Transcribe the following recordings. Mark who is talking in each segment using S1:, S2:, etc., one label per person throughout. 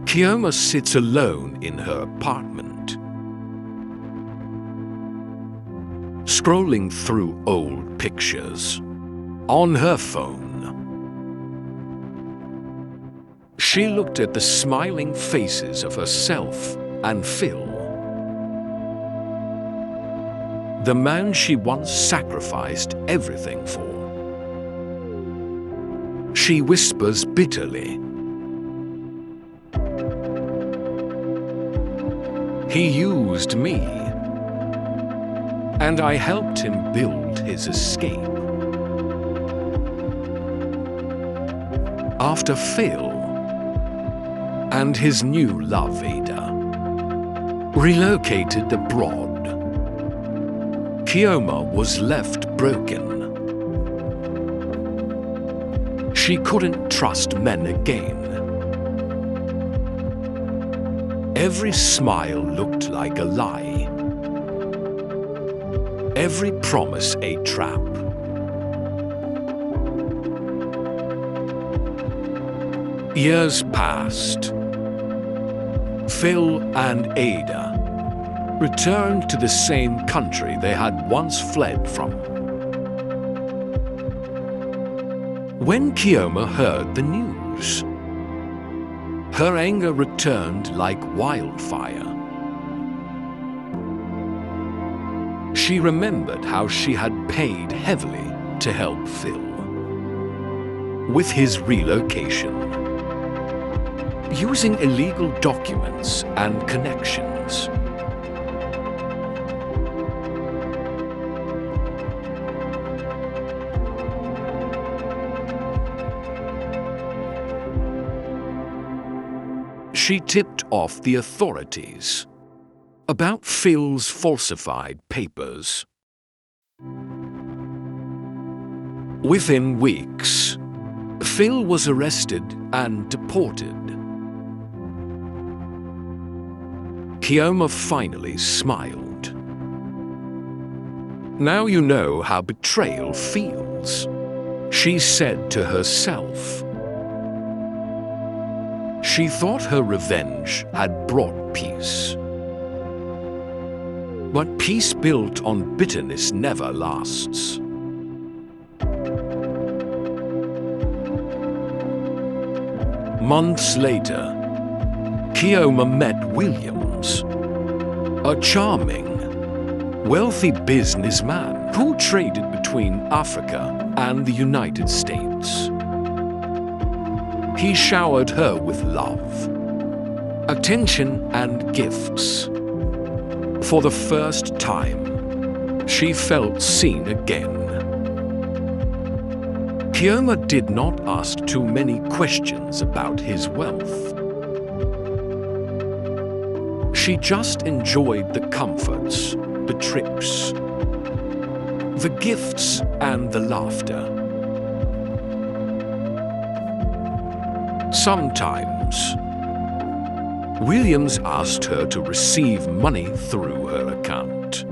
S1: Chioma sits alone in her apartment, scrolling through old pictures on her phone. She looked at the smiling faces of herself and Phil, the man she once sacrificed everything for. She whispers bitterly, "He used me, and I helped him build his escape." After Phil and his new love, Ada, relocated abroad, Chioma was left broken. She couldn't trust men again. Every smile looked like a lie. Every promise a trap. Years passed. Phil and Ada returned to the same country they had once fled from. When Chioma heard the news, her anger returned like wildfire. She remembered how she had paid heavily to help Phil with his relocation, using illegal documents and connections. She tipped off the authorities about Phil's falsified papers. Within weeks, Phil was arrested and deported. Chioma finally smiled. "Now you know how betrayal feels," she said to herself. She thought her revenge had brought peace. But peace built on bitterness never lasts. Months later, Chioma met Williams, a charming, wealthy businessman who traded between Africa and the United States. He showered her with love, attention, and gifts. For the first time, she felt seen again. Chioma did not ask too many questions about his wealth. She just enjoyed the comforts, the trips, the gifts, and the laughter. Sometimes, Williams asked her to receive money through her account.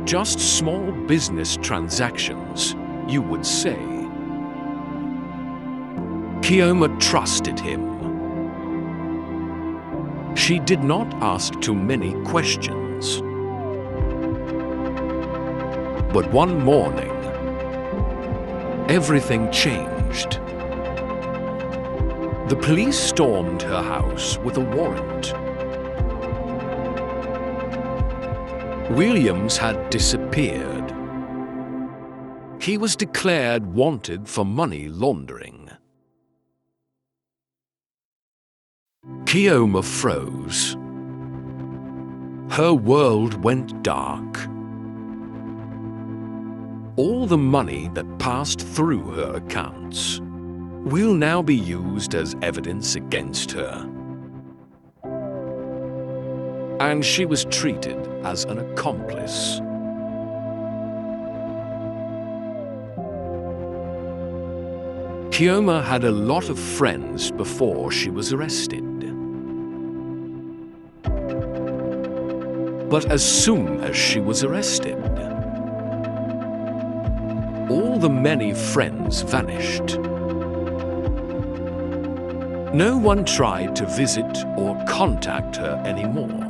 S1: Just small business transactions, you would say. Chioma trusted him. She did not ask too many questions. But one morning, everything changed. The police stormed her house with a warrant. Williams had disappeared. He was declared wanted for money laundering. Chioma froze. Her world went dark. All the money that passed through her accounts will now be used as evidence against her. And she was treated as an accomplice. Chioma had a lot of friends before she was arrested. But as soon as she was arrested, all the many friends vanished. No one tried to visit or contact her anymore.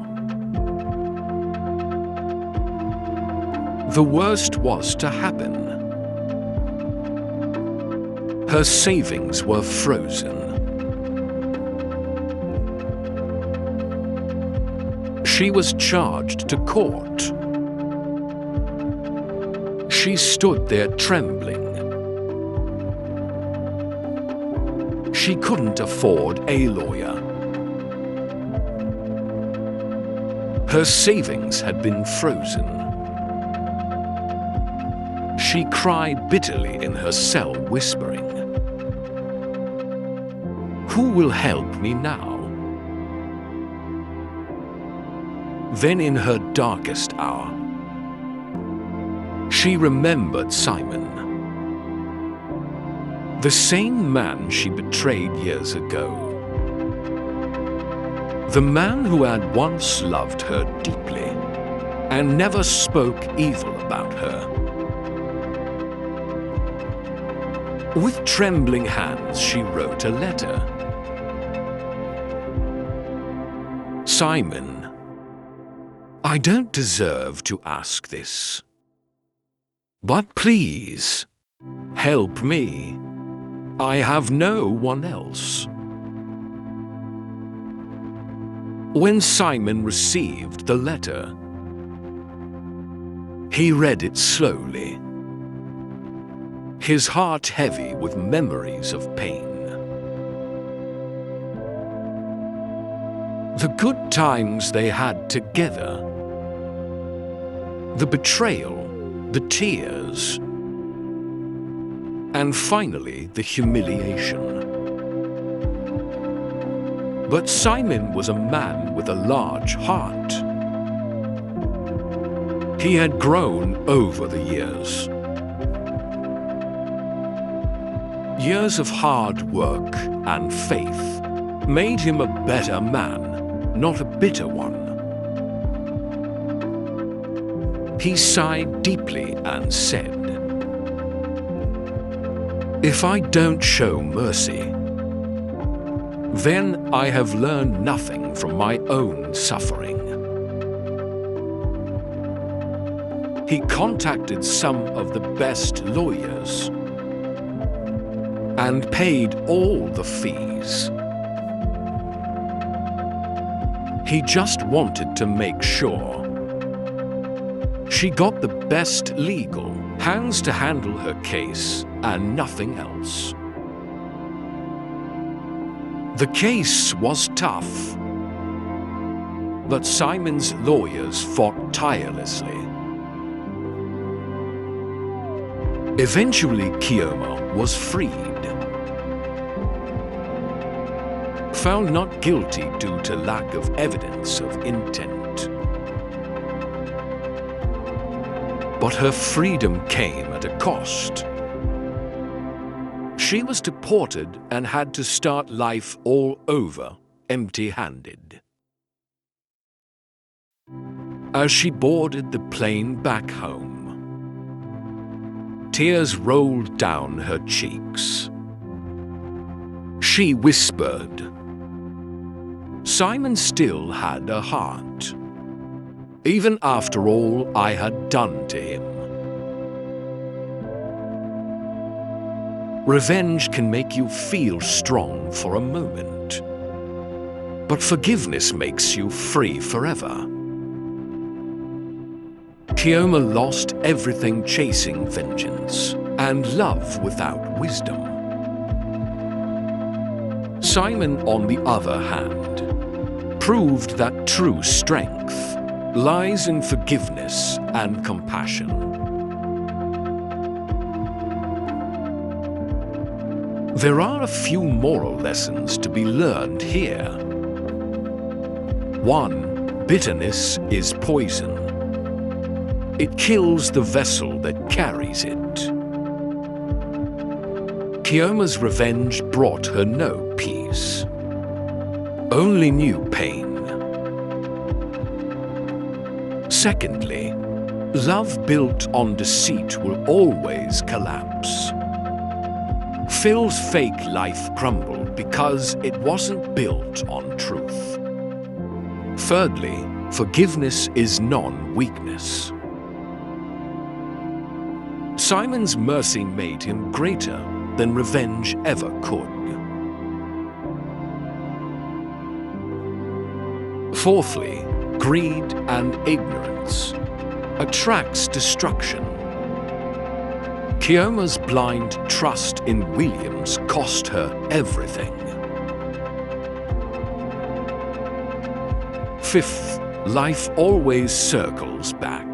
S1: The worst was to happen. Her savings were frozen. She was charged to court. She stood there trembling. She couldn't afford a lawyer. Her savings had been frozen. She cried bitterly in her cell, whispering, "Who will help me now?" Then in her darkest hour, she remembered Simon, the same man she betrayed years ago. The man who had once loved her deeply and never spoke evil about her. With trembling hands, she wrote a letter. "Simon, I don't deserve to ask this, but please, help me. I have no one else." When Simon received the letter, he read it slowly, his heart heavy with memories of pain. The good times they had together, the betrayal, the tears, and finally the humiliation. But Simon was a man with a large heart. He had grown over the years. Years of hard work and faith made him a better man, not a bitter one. He sighed deeply and said, "If I don't show mercy, then I have learned nothing from my own suffering." He contacted some of the best lawyers and paid all the fees. He just wanted to make sure she got the best legal hands to handle her case and nothing else. The case was tough, but Simon's lawyers fought tirelessly. Eventually, Chioma was freed, found not guilty due to lack of evidence of intent. But her freedom came at a cost. She was deported and had to start life all over, empty-handed. As she boarded the plane back home, tears rolled down her cheeks. She whispered, "Simon still had a heart, even after all I had done to him." Revenge can make you feel strong for a moment, but forgiveness makes you free forever. Chioma lost everything chasing vengeance and love without wisdom. Simon, on the other hand, proved that true strength lies in forgiveness and compassion. There are a few moral lessons to be learned here. 1. Bitterness is poison. It kills the vessel that carries it. Chioma's revenge brought her no peace, only new pain. Secondly, love built on deceit will always collapse. Phil's fake life crumbled because it wasn't built on truth. Thirdly, forgiveness is non-weakness. Simon's mercy made him greater than revenge ever could. Fourthly, greed and ignorance attracts destruction. Chioma's blind trust in Williams cost her everything. Fifth, life always circles back.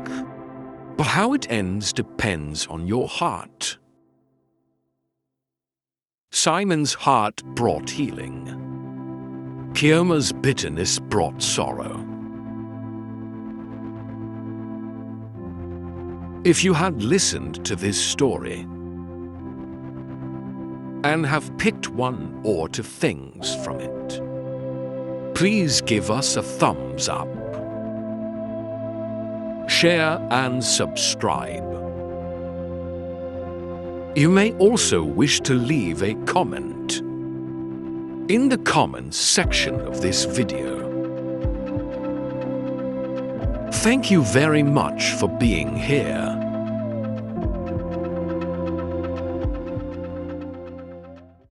S1: But how it ends depends on your heart. Simon's heart brought healing. Chioma's bitterness brought sorrow. If you had listened to this story and have picked one or two things from it, please give us a thumbs up. Share and subscribe. You may also wish to leave a comment in the comments section of this video. Thank you very much for being here.